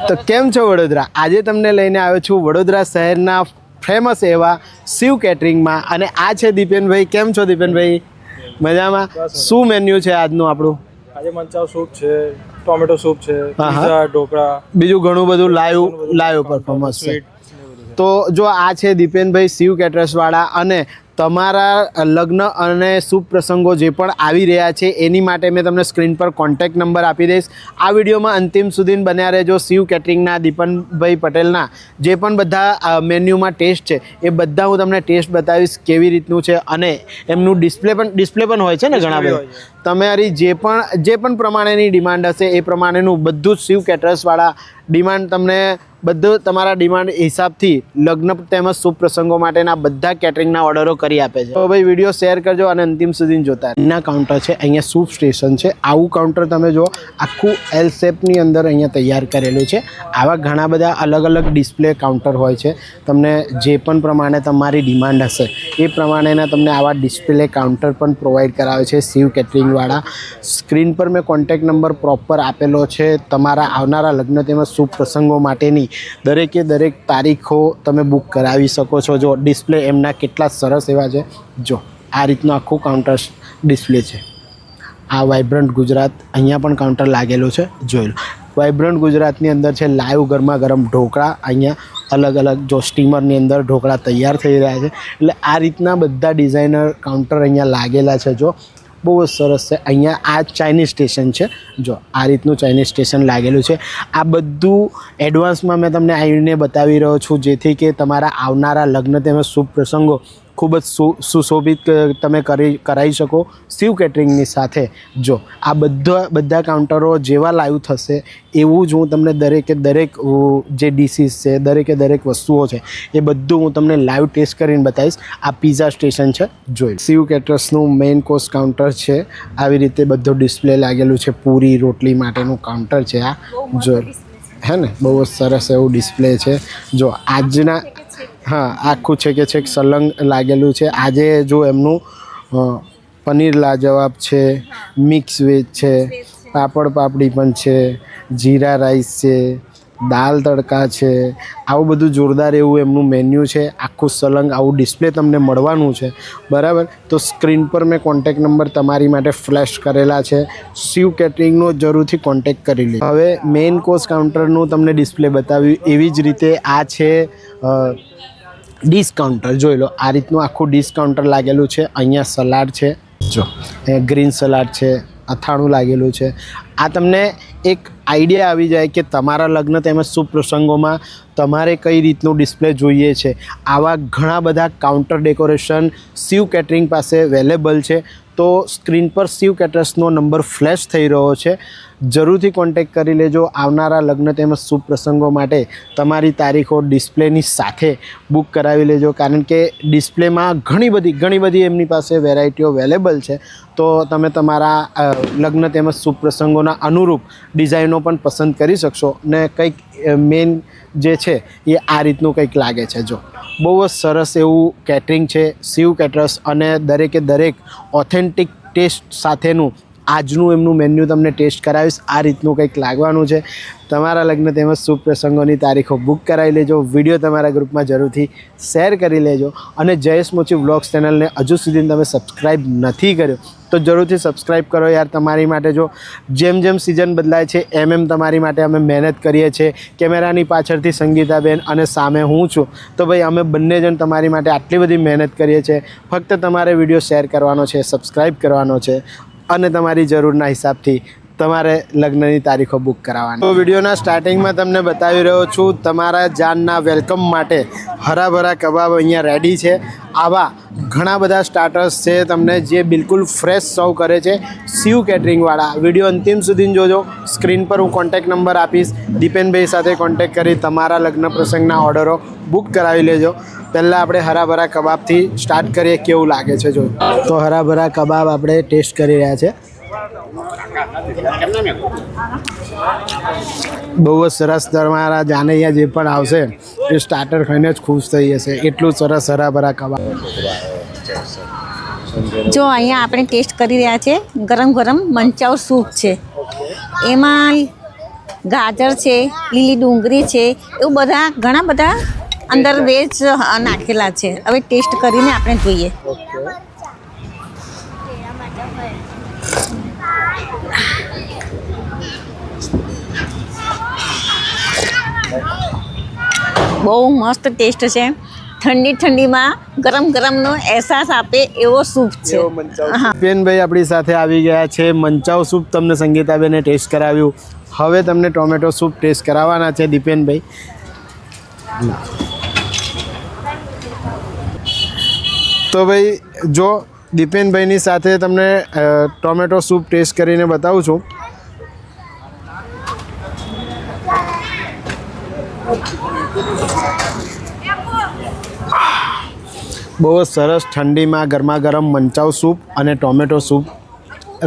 તો કેમ છો વડોદરા? આજે તમને લઈને આવ્યો છું વડોદરા શહેરના ફેમસ એવા શિવ કેટરિંગમાં અને આ છે દીપેનભાઈ. કેમ છો દીપેનભાઈ? મજામાં. શું મેન્યુ છે આજનું આપણું? આજે મંચાવ સૂપ છે, ટોમેટો સૂપ છે, પીઝા, ઢોકળા, બીજું ઘણું બધું લાઈવ પરફોર્મન્સ છે. તો જો આ છે દીપેનભાઈ શિવ કેટરર્સ વાળા અને તમારા લગ્ન અને શુભ પ્રસંગો જે પણ આવી રહ્યા છે એની માટે મેં તમને સ્ક્રીન પર કોન્ટેક્ટ નંબર આપી દઈશ. આ વિડીયોમાં અંતિમ સુધી બન્યા રહેજો. શિવ કેટરિંગના દીપનભાઈ પટેલના જે પણ બધા મેન્યુમાં ટેસ્ટ છે એ બધા હું તમને ટેસ્ટ બતાવીશ કેવી રીતનું છે અને એમનું ડિસ્પ્લે પણ હોય છે ને ઘણા બધા. તમારી જે પણ પ્રમાણેની ડિમાન્ડ હશે એ પ્રમાણેનું બધું જ શિવ કેટરર્સવાળા ડિમાન્ડ તમને બધું તમારા ડિમાન્ડ હિસાબથી લગ્ન તેમજ શુભ પ્રસંગો માટેના બધા કેટરિંગના ઓર્ડરો કરી આપે છે. તો ભાઈ વિડીયો શેર કરજો અને અંતિમ સુધી જોતા. એના કાઉન્ટર છે, અહીંયા સૂપ સ્ટેશન છે. આવું કાઉન્ટર તમે જો આખું એલ શેપની અંદર અહીંયા તૈયાર કરેલું છે. આવા ઘણા બધા અલગ અલગ ડિસ્પ્લે કાઉન્ટર હોય છે. તમને જે પણ પ્રમાણે તમારી ડિમાન્ડ હશે એ પ્રમાણેના તમને આવા ડિસ્પ્લે કાઉન્ટર પણ પ્રોવાઈડ કરાવે છે શિવ કેટરિંગવાળા. સ્ક્રીન પર મેં કોન્ટેક્ટ નંબર પ્રોપર આપેલો છે. તમારા આવનારા લગ્ન તેમજ શુભ પ્રસંગો માટેની દરેકે દરેક તારીખો તમે બુક કરાવી શકો છો. જો ડિસ્પ્લે એમના કેટલા સરસ એવા છે. જો આ રીતનું આખું કાઉન્ટર ડિસ્પ્લે છે. આ વાઇબ્રન્ટ ગુજરાત અહીંયા પણ કાઉન્ટર લાગેલું છે, જોઈ લો. વાઇબ્રન્ટ ગુજરાતની અંદર છે લાઈવ ગરમા ગરમ ઢોકળા. અહીંયા અલગ અલગ જો સ્ટીમરની અંદર ઢોકળા તૈયાર થઈ રહ્યા છે. એટલે આ રીતના બધા ડિઝાઇનર કાઉન્ટર અહીંયા લાગેલા છે. જો બહુ જ સરસ છે. અહીંયા આ ચાઇનીઝ સ્ટેશન છે. જો આ રીતનું ચાઇનીઝ સ્ટેશન લાગેલું છે. આ બધું એડવાન્સમાં મેં તમને આવીને બતાવી રહ્યો છું જેથી કે તમારા આવનારા લગ્ન તેમજ શુભ પ્રસંગો ખૂબ જ સુશોભિત તમે કરાવી શકો શિવ કેટરિંગની સાથે. જો આ બધા કાઉન્ટરો જેવા લાઈવ થશે એવું જ હું તમને દરેકે દરેક જે ડીશીસ છે દરેકે દરેક વસ્તુઓ છે એ બધું હું તમને લાઈવ ટેસ્ટ કરીને બતાવીશ. આ પીઝા સ્ટેશન છે, જોઈ. શિવ કેટરર્સનું મેઇન કોર્સ કાઉન્ટર છે. આવી રીતે બધું ડિસ્પ્લે લાગેલું છે. પૂરી રોટલી માટેનું કાઉન્ટર છે આ, જો હે ને. બહુ જ સરસ એવું ડિસ્પ્લે છે. જો આજના આખું છે કે છેક સલંગ લાગેલું છે. આજે જો એમનું પનીર લાજવાબ છે, મિક્સ વેજ છે, પાપડ પાપડી પણ છે, જીરા રાઈસ છે, દાલ તડકા છે. આવું બધું જોરદાર એવું એમનું મેન્યુ છે. આખું સલંગ આવું ડિસ્પ્લે તમને મળવાનું છે, બરાબર. તો સ્ક્રીન પર મેં કોન્ટેક્ટ નંબર તમારી માટે ફ્લેશ કરેલા છે. શિવ કેટરિંગનો જરૂરથી કોન્ટેક્ટ કરી લે. હવે મેઇન કોર્સ કાઉન્ટરનું તમને ડિસ્પ્લે બતાવ્યું એવી જ રીતે આ છે ડીશ કાઉન્ટર. જોઈ લો આ રીતનું આખું ડીશ કાઉન્ટર લાગેલું છે. અહીંયા સલાડ છે, જો ગ્રીન સલાડ છે, અથાણું લાગેલું છે. આ તમને એક આઈડિયા આવી જાય કે તમારા લગ્ન તેમજ શુભ પ્રસંગોમાં તમારે કઈ રીતનું ડિસ્પ્લે જોઈએ છે. આવા ઘણા બધા કાઉન્ટર ડેકોરેશન શિવ કેટરિંગ પાસે અવેલેબલ છે. તો સ્ક્રીન પર શિવ કેટરર્સનો નંબર ફ્લેશ થઈ રહ્યો છે. જરૂરથી કોન્ટેક્ટ કરી લેજો. આવનારા લગ્ન તેમજ શુભ પ્રસંગો માટે તમારી તારીખો ડિસ્પ્લેની સાથે બુક કરાવી લેજો. કારણ કે ડિસ્પ્લેમાં ઘણી બધી એમની પાસે વેરાયટીઓ અવેલેબલ છે. તો તમે તમારા લગ્ન તેમજ શુભ પ્રસંગોના અનુરૂપ ડિઝાઇનો પણ પસંદ કરી શકશો. ને કંઈક મેઇન જે છે એ આ રીતનું કંઈક લાગે છે. જો બહુ જ સરસ એવું કેટરિંગ છે શિવ કેટરર્સ અને દરેકે દરેક ઓથેન્ટિક ટેસ્ટ સાથેનું આજનું એમનું મેન્યુ તમને ટેસ્ટ કરાવીશ. આ રીતનું કંઈક લાગવાનું છે. તમારા લગ્ન તેમજ શુભ પ્રસંગોની તારીખો બુક કરાવી લેજો. વિડીયો તમારા ગ્રુપમાં જરૂરથી શેર કરી લેજો. અને જયેશ મોચી વ્લોગ્સ ચેનલને હજુ સુધી તમે સબસ્ક્રાઈબ નથી કર્યો તો જરૂરથી સબસ્ક્રાઈબ કરો યાર. તમારી માટે જો જેમ સિઝન બદલાય છે એમ તમારી માટે અમે મહેનત કરીએ છીએ. કેમેરાની પાછળથી સંગીતાબેન અને સામે હું છું. તો ભાઈ અમે બંને જણ તમારી માટે આટલી બધી મહેનત કરીએ છીએ. ફક્ત તમારે વિડીયો શેર કરવાનો છે, સબસ્ક્રાઈબ કરવાનો છે અને તમારી જરૂરના હિસાબથી તમારે લગ્નની તારીખો બુક કરાવવાની. તો વિડીયોના સ્ટાર્ટિંગમાં તમને બતાવી રહ્યો છું તમારા જાનના વેલકમ માટે હરાભરા કબાબ અહીંયા રેડી છે. આવા ઘણા બધા સ્ટાર્ટર્સ છે તમને જે બિલકુલ ફ્રેશ સર્વ કરે છે શિવ કેટરિંગવાળા. વિડીયો અંતિમ સુધી જોજો. સ્ક્રીન પર હું કોન્ટેક્ટ નંબર આપીશ. દીપેનભાઈ સાથે કોન્ટેક્ટ કરી તમારા લગ્ન પ્રસંગના ઓર્ડરો બુક કરાવી લેજો. પહેલાં આપણે હરાભરા કબાબથી સ્ટાર્ટ કરીએ કેવું લાગે છે. જો તો હરાભરા કબાબ આપણે ટેસ્ટ કરી રહ્યા છે. બહુ જ સરસ. તમારા જાનૈયા જે પણ આવશે એ સ્ટાર્ટર ખાઈને જ ખુશ થઈ જશે. એટલું સરસ હરાભરા કબાબ. જો અહીંયા આપણે ટેસ્ટ કરી રહ્યા છે ગરમ ગરમ મંચાવ સૂપ છે. એમાં ગાજર છે, લીલી ડુંગળી છે, એવું બધા ઘણા બધા અંદર વેજ નાખેલા છે. હવે ટેસ્ટ કરીને આપણે જોઈએ. બહુ મસ્ત ટેસ્ટ છે. ઠંડી ઠંડીમાં ગરમ ગરમનો અહેસાસ આપે એવો સૂપ છે. હા, દિપેનભાઈ આપણી સાથે આવી ગયા છે. મંચાવ સૂપ તમને સંગીતાબેને ટેસ્ટ કરાવ્યું. હવે તમને ટોમેટો સૂપ ટેસ્ટ કરાવવાના છે દિપેનભાઈ. તો ભાઈ જો દિપેનભાઈની સાથે તમને ટોમેટો સૂપ ટેસ્ટ કરીને બતાવું છું. બહુ જ સરસ ઠંડીમાં ગરમા ગરમ મંચાવ સૂપ અને ટોમેટો સૂપ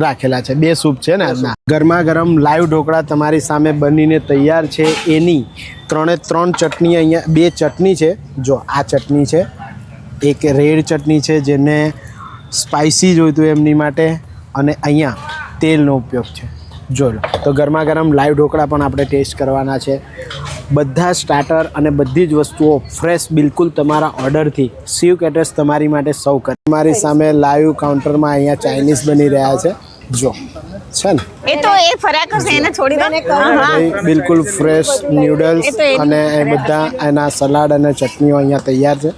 રાખેલા છે. 2 સૂપ છે ને આજના. ગરમા ગરમ લાઈવ ઢોકળા તમારી સામે બનીને તૈયાર છે. એની 3 ચટણી અહીંયા 2 ચટણી છે. જો આ ચટણી છે, એક રેડ ચટણી છે જેને સ્પાઇસી જોઈતું એમની માટે, અને અહીંયા તેલનો ઉપયોગ છે. જો લો, તો ગરમા ગરમ લાઈવ ઢોકળા પણ આપણે ટેસ્ટ કરવાના છે. બધા સ્ટાર્ટર અને બધી જ વસ્તુઓ ફ્રેશ બિલકુલ તમારા ઓર્ડરથી શિવ કેટરર્સ તમારી માટે સર્વ કરે. તમારી સામે લાઈવ કાઉન્ટરમાં અહીંયા ચાઇનીઝ બની રહ્યા છે. જો છે ને, એ તો એ ફરાક હશે, એને છોડી દો. ભાઈ બિલકુલ ફ્રેશ નૂડલ્સ અને એ બધા એના સલાડ અને ચટણીઓ અહીંયા તૈયાર છે,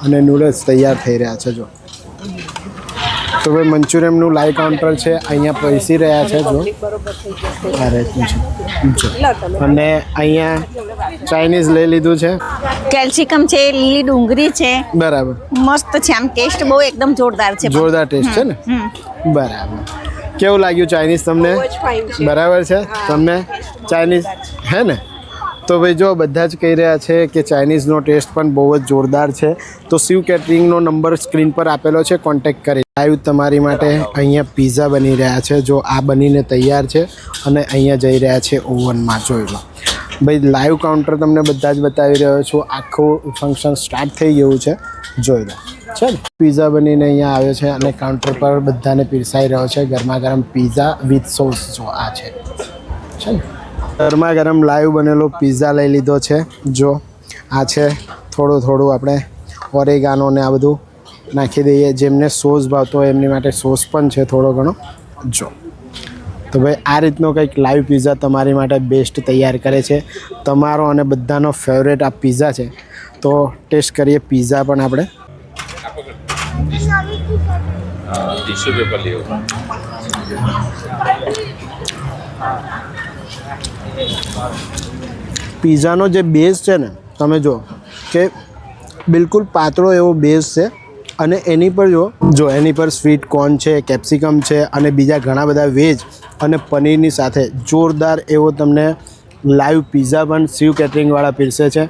અને નૂડલ્સ તૈયાર થઈ રહ્યા છે. જો તો ભાઈ મંચુરિયનનું લાઈવ કાઉન્ટર છે, અહીંયા પૈસી રહ્યા છે. જો આ રીતનું છે. જો અને અહીંયા ચાઇનીઝ લઈ લીધું છે. કેલ્શિયમ છે, લીલી ડુંગળી છે, બરાબર. મસ્ત છે. આમ ટેસ્ટ બહુ એકદમ જોરદાર છે. જોરદાર ટેસ્ટ છે ને. બરાબર. કેવું લાગ્યું ચાઇનીઝ તમને? બરાબર છે તમને ચાઇનીઝ હે ને? તો ભાઈ જો બધા જ કહી રહ્યા છે કે ચાઇનીઝનો ટેસ્ટ પણ બહુ જ જોરદાર છે. તો શિવ કેટરિંગનો નંબર સ્ક્રીન પર આપેલો છે, કોન્ટેક્ટ કરી. લાઈવ તમારી માટે અહીંયા પીઝા બની રહ્યા છે. જો આ બનીને તૈયાર છે અને અહીંયા જઈ રહ્યા છે ઓવનમાં. જોઈ લો ભાઈ, લાઈવ કાઉન્ટર તમને બધા જ બતાવી રહ્યો છું. આખું ફંક્શન સ્ટાર્ટ થઈ ગયું છે. જોઈ લો છે ને, પીઝા બનીને અહીંયા આવ્યો છે અને કાઉન્ટર પર બધાને પીરસાઈ રહ્યો છે ગરમા ગરમ પીઝા વિથ સોસ. જો આ છે ને, ગરમા ગરમ લાઈવ બનેલો પીઝા લઈ લીધો છે. જો આ છે, થોડું આપણે ઓરેગાનો ને આ બધું નાખી દઈએ. જેમને સોસ ભાવતો હોય એમની માટે સોસ પણ છે થોડો ઘણો. જો તો ભાઈ આ રીતનો કંઈક લાઈવ પીઝા તમારી માટે બેસ્ટ તૈયાર કરે છે. તમારો અને બધાનો ફેવરેટ આ પીઝા છે. તો ટેસ્ટ કરીએ પીઝા પણ આપણે. टिश्यू पेपर लियो. પીઝાનો જે બેઝ છે ને, તમે જો કે બિલકુલ પાતળો એવો બેઝ છે, અને એની પર જો એની પર સ્વીટ કોર્ન છે, કેપ્સિકમ છે, અને બીજા ઘણા બધા વેજ અને પનીરની સાથે જોરદાર એવો તમને લાઈવ પીઝા પણ શિવ કેટરિંગવાળા પીરસે છે.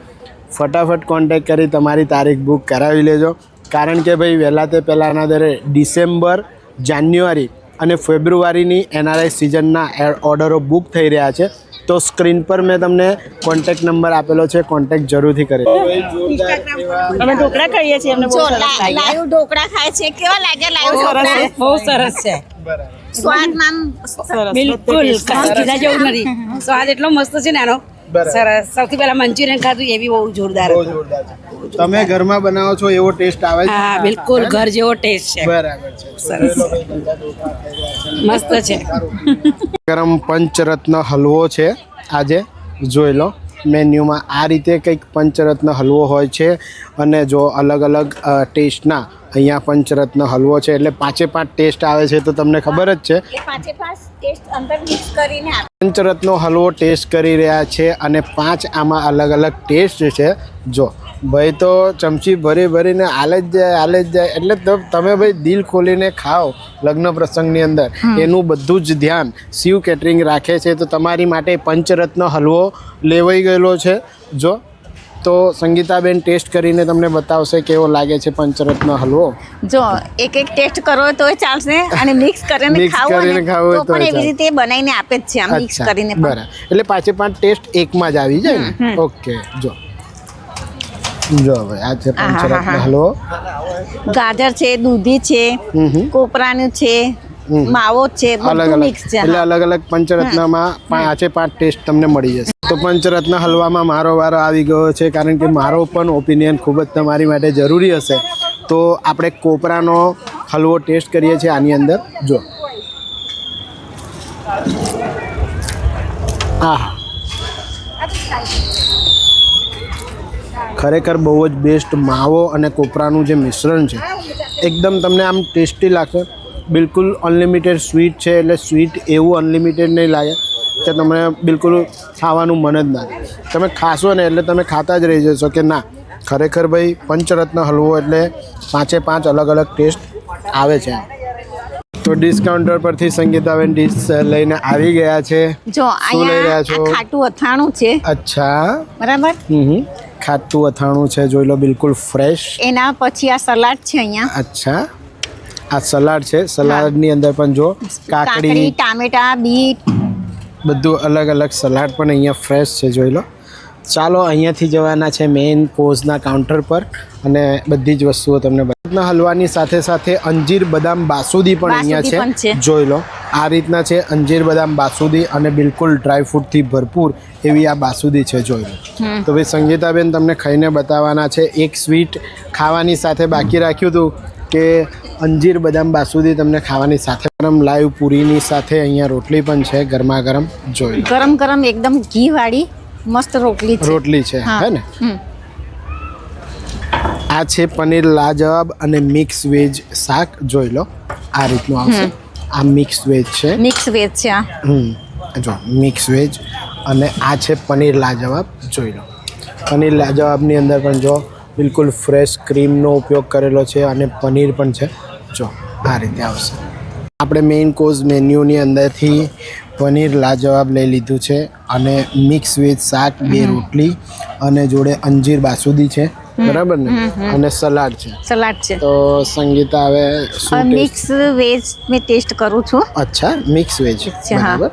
ફટાફટ કોન્ટેક્ટ કરી તમારી તારીખ બુક કરાવી લેજો, કારણ કે ભાઈ વહેલા તે પહેલાંના દરે ડિસેમ્બર, જાન્યુઆરી અને ફેબ્રુઆરીની NRI સિઝનના ઓર્ડરો બુક થઈ રહ્યા છે. તો સ્ક્રીન પર મેં તમને કોન્ટેક્ટ નંબર આપેલો છે, કોન્ટેક્ટ જરૂરથી કરી. અમે ઢોકળા ખાઈએ છીએ, અમને બહુ જો સરસ લાગે. લાઈવ ઢોકળા ખાય છે, કેવા લાગે લાઈવ ઢોકળા? બહુ સરસ છે. સ્વાદમાં બિલકુલ કશું કીધા જેવું નથી. સ્વાદ એટલો મસ્ત છે ને આનો. સરસ. સૌથી પહેલા મંચુરિયન ખાધું, એ બી બહુ જોરદાર હતું. તમે ઘરમાં બનાવો છો એવો ટેસ્ટ આવે છે? હા, બિલકુલ ઘર જેવો ટેસ્ટ છે. બરાબર છે. સરસ મસ્ત છે. ગરમ પંચરત્ન હલવો છે આજે. જોઈ લો મેન્યુમાં આ રીતે કંઈક પંચરત્ન હલવો હોય છે, અને જો અલગ અલગ ટેસ્ટના અહીંયા પંચરત્ન હલવો છે, એટલે 5 ટેસ્ટ આવે છે. તો તમને ખબર જ છે, એ 5 ટેસ્ટ અંદર મિક્સ કરીને આપે. પંચરત્નો હલવો ટેસ્ટ કરી રહ્યા છે, અને 5 આમાં અલગ અલગ ટેસ્ટ છે. જો ભાઈ તો ચમચી ભરીને હાલે જ જાય. એટલે તો તમે ભાઈ દિલ ખોલીને ખાઓ લગ્ન પ્રસંગની અંદર. એનું બધું જ ધ્યાન શિવ કેટરિંગ રાખે છે. તો તમારી માટે પંચરત્ન હલવો લેવાઈ ગયેલો છે. જો તો સંગીતાબેન ટેસ્ટ કરીને તમને બતાવશે કેવો લાગે છે પંચરત્ન હલવો. જો એક ટેસ્ટ કરો તો ચાલશે, અને મિક્સ કરીને ખાવું તો પણ એવી રીતે બનાવીને આપે જ છે. આમ મિક્સ કરીને બરાબર. એટલે 5 ટેસ્ટ એકમાં જ આવી જાય ને. ઓકે. જો ભાઈ આ છે પંચરત્ન હલવો. ગાજર છે, દૂધી છે, કોપરાનું છે, માવો છે અલગ બધું અલગ મિક્સ છે એટલે અલગ અલગ પંચરત્નમાં 5 ટેસ્ટ તમને મળી જશે. તો પંચરત્ન હલવામાં મારો વારો આવી ગયો છે, કારણ કે મારો પણ ઓપિનિયન ખૂબ જ તમારી માટે જરૂરી હશે. તો આપણે કોપરાનો હલવો ટેસ્ટ કરીએ છીએ આની અંદર. જો આહા, ખરેખર બહુ જ બેસ્ટ. માવો અને કોપરાનું જે મિશ્રણ છે એકદમ તમને આમ ટેસ્ટી લાગશે. બિલકુલ અનલિમિટેડ સ્વીટ છે, એટલે સ્વીટ એવું અનલિમિટેડ નહીં લાગે કે તમને બિલકુલ ખાવાનું મન જ ના થાય. તમે ખાશો ને એટલે તમે ખાતા જ રહી જશો કે ના ખરેખર ભાઈ પંચરત્ન હલવો એટલે 5 અલગ અલગ ટેસ્ટ આવે છે. તો ડિસ્કાઉન્ટર પરથી સંગીતાબેન ડીશ લઈને આવી ગયા છે. જો શું લઈ રહ્યા અહીંયા છો? આ ખાટું અથાણું છે, અચ્છા, બરાબર. ખાટું અથાણું છે, જોઈ લો, બિલકુલ ફ્રેશ. એના પછી આ સલાડ છે અહીંયા, અચ્છા, આ સલાડ છે. સલાડની અંદર પણ જો કાકડી, ટામેટા, બીટ, બધું અલગ અલગ સલાડ પણ અહીંયા ફ્રેશ છે, જોઈ લો. ચાલો અહીંયાથી જવાના છે મેઇન કોર્સના કાઉન્ટર પર અને બધી જ વસ્તુઓ તમને બતાવના. હલવાની સાથે સાથે અંજીર બદામ બાસુદી પણ અહીંયા બાસુંદી છે, પણ છે. જોઈ લો. આ રીતના છે અંજીર બદામ બાસુદી અને બિલકુલ ડ્રાયફ્રૂટથી ભરપૂર એવી આ બાસુદી છે, જોઈ લો. તો ભાઈ સંગીતાબેન તમને ખાઈને બતાવવાના છે. એક સ્વીટ ખાવાની સાથે બાકી રાખ્યું હતું કે અંજીર બદામ બાસુદી તમને ખાવાની સાથે ગરમ લાઈવ પૂરીની સાથે અહીંયા રોટલી પણ છે ગરમા ગરમ, જોઈ લો. ગરમ ગરમ એકદમ ઘી વાળી મસ્ત રોટલી છે. હે ને? આ છે પનીર લાજવાબ અને મિક્સ વેજ શાક, જોઈ લો. આ રીતનું આવશે. આ મિક્સ વેજ છે. મિક્સ વેજ છે આ. જો મિક્સ વેજ અને આ છે પનીર લાજવાબ, જોઈ લો. પનીર લાજવાબની અંદર પણ જો બિલકુલ ફ્રેશ ક્રીમનો ઉપયોગ કરેલો છે અને પનીર પણ છે. જો આ રીતે આવશે. આપણે મેઇન કોર્સ મેન્યુની અંદરથી પનીર લાજવાબ લઈ લીધું છે અને મિક્સ વેજ શાક, 2 રોટલી અને જોડે અંજીર બાસુદી છે, બરાબર ને, અને સલાડ છે. તો સંગીતા હવે શું મિક્સ વેજ મેં ટેસ્ટ કરું છું. અચ્છા, મિક્સ વેજ, છે, હા. બરાબર.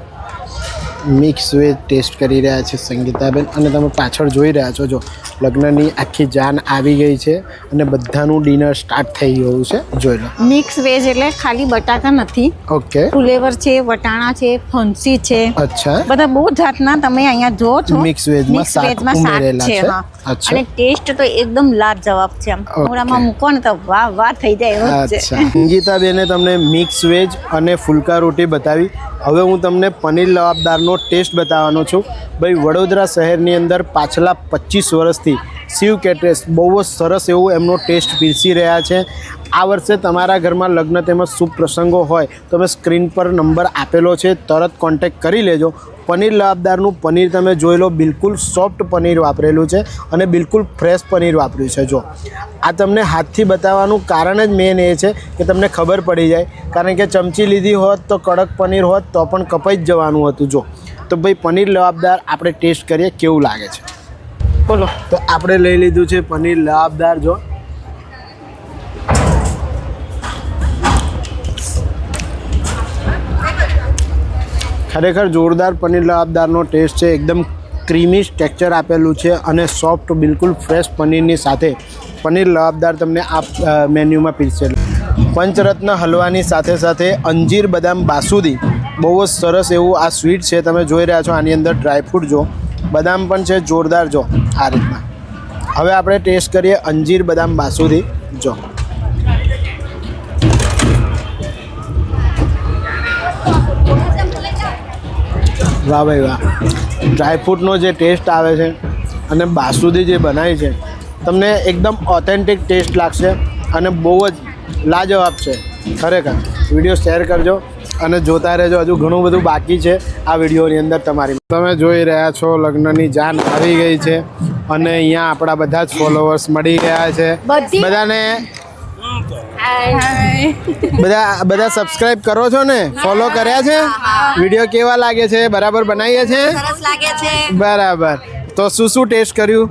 મિક્સ વેજ ટેસ્ટ કરી રહ્યા છે સંગીતાબેન અને તમે પાછળ જોઈ રહ્યા છો જો લગ્નની આખી જાન આવી ગઈ છે અને બધાનું ડિનર સ્ટાર્ટ થઈ ગયું છે, જોઈ લો. મિક્સ વેજ એટલે ખાલી બટાકા નથી, ઓકે, ફુલેવર છે, વટાણા છે, ફણસી છે, અચ્છા, બધા બહુ જાતના તમે અહીંયા જો છો. મિક્સ વેજમાં શાક ઉમેરેલા છે. હા. અચ્છા, અને ટેસ્ટ તો એકદમ લાજવાબ છે. આમ મોઢામાં મૂકો ને તો વાહ વાહ થઈ જાય એવું જ છે. અચ્છા. સંગીતાબેને તમને મિક્સ વેજ અને ફુલકા રોટી બતાવી. હવે હું તમને પનીર લવાબદારનો ટેસ્ટ બતાવવાનો છું. ભાઈ વડોદરા શહેરની અંદર પાછલા 25 વર્ષથી શિવ કેટરેસ બહુ જ સરસ એવું એમનો ટેસ્ટ પીરસી રહ્યા છે. આ વર્ષે તમારા ઘરમાં લગ્ન તેમજ શુભ પ્રસંગો હોય તો મેં સ્ક્રીન પર નંબર આપેલો છે, તરત કોન્ટેક્ટ કરી લેજો. પનીર લવાબદારનું પનીર તમે જોઈ લો, બિલકુલ સોફ્ટ પનીર વાપરેલું છે અને બિલકુલ ફ્રેશ પનીર વાપર્યું છે. જો આ તમને હાથથી બતાવવાનું કારણ જ મેન એ છે કે તમને ખબર પડી જાય, કારણ કે ચમચી લીધી હોત તો કડક પનીર હોત તો પણ કપાઈ જ જવાનું હતું. જો તો ભાઈ પનીર લવાબદાર આપણે ટેસ્ટ કરીએ કેવું લાગે છે, બોલો. તો આપણે લઈ લીધું છે પનીર લવાબદાર. જો ખરેખર જોરદાર પનીર લવાબદારનો ટેસ્ટ છે. એકદમ ક્રીમી ટેક્સચર આપેલું છે અને સોફ્ટ બિલકુલ ફ્રેશ પનીરની સાથે પનીર લવાબદાર તમને આ મેન્યુમાં પીરસેલું. પંચરત્ન હલવાની સાથે સાથે અંજીર બદામ બાસુદી બહુ જ સરસ એવું આ સ્વીટ છે. તમે જોઈ રહ્યા છો આની અંદર ડ્રાયફ્રૂટ જો બદામ પણ છે, જોરદાર. જો આ રીતના. હવે આપણે ટેસ્ટ કરીએ અંજીર બદામ બાસુદી. જો વાહ ભાઈ વાહ, ડ્રાયફ્રૂટનો જે ટેસ્ટ આવે છે અને બાસુદી જે બનાવી છે તમને એકદમ ઓથેન્ટિક ટેસ્ટ લાગશે અને બહુ જ લાજવાબ છે ખરેખર. વિડીયો શેર કરજો અને જોતા રહેજો, હજુ ઘણું બધું બાકી છે આ વિડીયોની અંદર તમારી. તમે જોઈ રહ્યા છો લગ્નની જાન આવી ગઈ છે અને અહીંયા આપણા બધા જ ફોલોવર્સ મળી ગયા છે. બધાને બધા સબસ્ક્રાઇબ કરો છો ને, ફોલો કર્યા છે? વિડીયો કેવા લાગે છે? બરાબર બનાવીએ છે? સરસ લાગે છે. બરાબર. તો શું શું ટેસ્ટ કર્યું?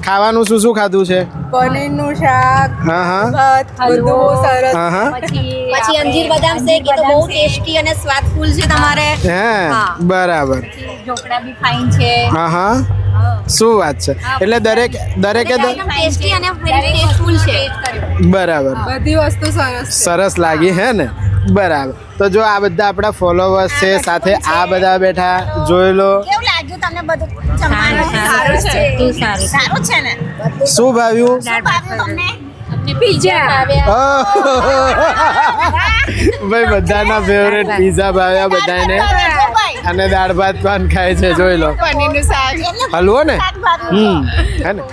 ખાવાનું શું શું ખાધું છે? પનીરનું શાક, હા હા ભાત, બધું બહુ સરસ. હા હા પછી અંજીર બદામ શેક એ તો બહુ ટેસ્ટી અને સ્વાદફુલ છે તમારે. હે, બરાબર. ઢોકળા બી ફાઇન છે. હા હા, શું વાત છે. એટલે દરેકે ટેસ્ટી અને ટેસ્ટફુલ છે. બરાબર, બધી વસ્તુ સરસ છે. સરસ લાગી હે ને? બરાબર. તો જો આ બધા આપણા ફોલોવર્સ છે, સાથે આ બધા બેઠા, જોઈ લો. કેવું લાગ્યું તમને બધું જમવાનું? સારું છે. સારું છે ને? શું ભાવ્યું? શું ભાવ્યું તમને? ભાઈ બધાના ફેવરેટ પિઝા ભાવ્યા બધાને, અને દાળ ભાત પણ ખાય છે, જોઈ લો. પનીરનું શાક હલવો ને, હે ને,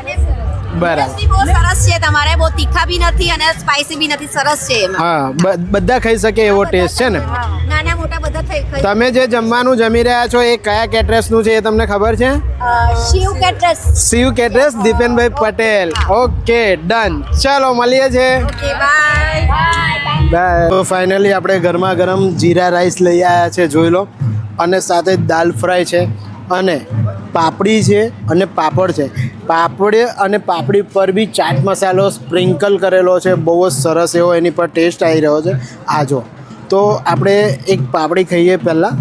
બરાબર. બહુ સરસ છે તમારે, બહુ તીખા બી નથી અને સ્પાઈસી બી નથી, સરસ છે એમાં. હા, બધા ખાઈ શકે એવો ટેસ્ટ છે ને. નાના મોટા બધા થઈ તમે જે જમવાનું જમી રહ્યા છો એ કયા કેટરસનું છે એ તમને ખબર છે? શિવ કેટરસ. શિવ કેટરસ, દીપેનભાઈ પટેલ. Okay, done. ચલો મળીએ છે. Okay bye. તો ફાઇનલી આપણે ગરમા ગરમ જીરા રાઈસ લઈ આવ્યા છે, જોઈ લો. અને સાથે દાલ ફ્રાય છે, અને પાપડી છે, અને પાપડ છે. પાપડ અને પાપડી પર બી ચાટ મસાલો સ્પ્રિંકલ કરેલો છે, બહુ જ સરસ એવો એની પર ટેસ્ટ આવી રહ્યો છે. આ જો, તો આપણે એક પાપડી ખાઈએ પહેલાં.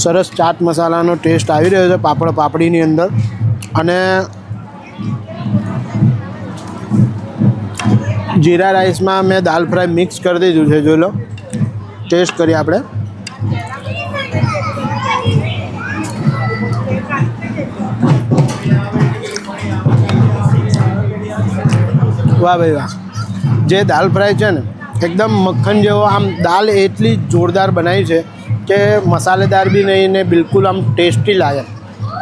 સરસ ચાટ મસાલાનો ટેસ્ટ આવી રહ્યો છે પાપડીની અંદર. અને જીરા રાઈસમાં મેં દાલ ફ્રાય મિક્સ કરી દીધું છે, જોઈ લો. ટેસ્ટ કરીએ આપણે. વાહ ભાઈ વાહ. જે દાલ ફ્રાય છે ને એકદમ મક્ખન જેવો, આમ દાલ એટલી જોરદાર બનાવી છે કે મસાલેદાર બી નહીં ને બિલકુલ આમ ટેસ્ટી લાગે.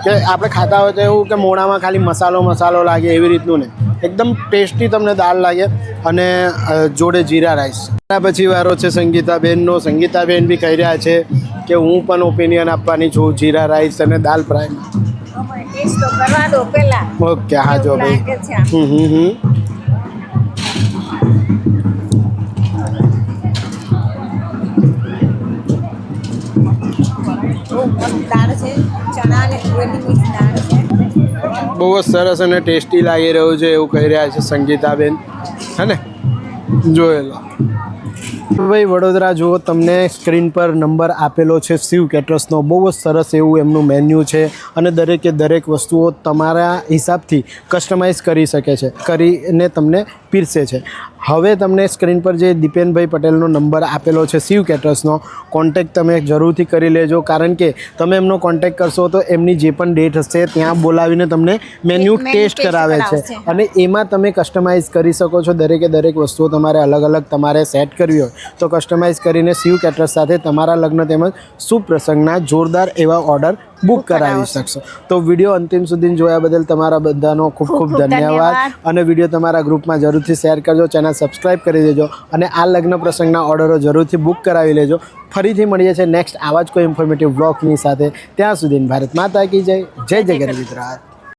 કે આપણે ખાતા હોય તો એવું કે મોઢામાં ખાલી મસાલો લાગે એવી રીતનું નહીં, એકદમ ટેસ્ટી તમને દાળ લાગે. અને જોડે જીરા રાઈસ. એના પછી વારો છે સંગીતાબેનનો. સંગીતાબેન બી કહી રહ્યા છે કે હું પણ ઓપિનિયન આપવાની છું જીરા રાઈસ અને દાલ ફ્રાયમાં. ટેસ્ટ તો કરવા દો પહેલા. ઓકે, હા જો ભાઈ. લાગે છે આમ. બહુ મસ્ત દાળ છે, ચણા અને તુવેરની મિક્સ દાળ છે. બહુ જ સરસ અને ટેસ્ટી લાગી રહ્યું છે એવું કહી રહ્યા છે સંગીતાબેન, હે ને? જોયેલો. ભાઈ વડોદરા જુઓ, તમને સ્ક્રીન પર નંબર આપેલો છે શિવ કેટરસનો. બહુ જ સરસ એવું એમનું મેન્યુ છે, અને દરેકે દરેક વસ્તુઓ તમારા હિસાબથી કસ્ટમાઇઝ કરી શકે છે, કરીને તમને પીરસે છે. હવે તમને સ્ક્રીન પર જે દીપેનભાઈ પટેલનો નંબર આપેલો છે શિવ કેટરસનો, કોન્ટેક્ટ તમે જરૂરથી કરી લેજો. કારણ કે તમે એમનો કોન્ટેક્ટ કરશો તો એમની જે પણ ડેટ હશે ત્યાં બોલાવીને તમને મેન્યુ ટેસ્ટ કરાવે છે, અને એમાં તમે કસ્ટમાઇઝ કરી શકો છો. દરેકે દરેક વસ્તુઓ તમારે અલગ અલગ તમારે સેટ કરવી હોય તો કસ્ટમાઇઝ કરીને શિવ કેટરસ સાથે તમારા લગ્ન તેમજ શુભ પ્રસંગના જોરદાર એવા ઓર્ડર બુક કરાવી શકશો. તો વિડીયો અંતિમ સુધી જોયા બદલ તમારા બધાનો ખૂબ ખૂબ ધન્યવાદ. અને વિડીયો તમારા ગ્રુપમાં જરૂરથી શેર કરજો, ચેનલ સબસ્ક્રાઈબ કરી દેજો, અને આ લગ્ન પ્રસંગના ઓર્ડરો જરૂરથી બુક કરાવી લેજો. ફરીથી મળીએ છીએ નેક્સ્ટ આવા જ કોઈ ઇન્ફોર્મેટિવ વ્લોગની સાથે. ત્યાં સુધી ભારત માતા કી જય. જય જય ગરવી ગુજરાત.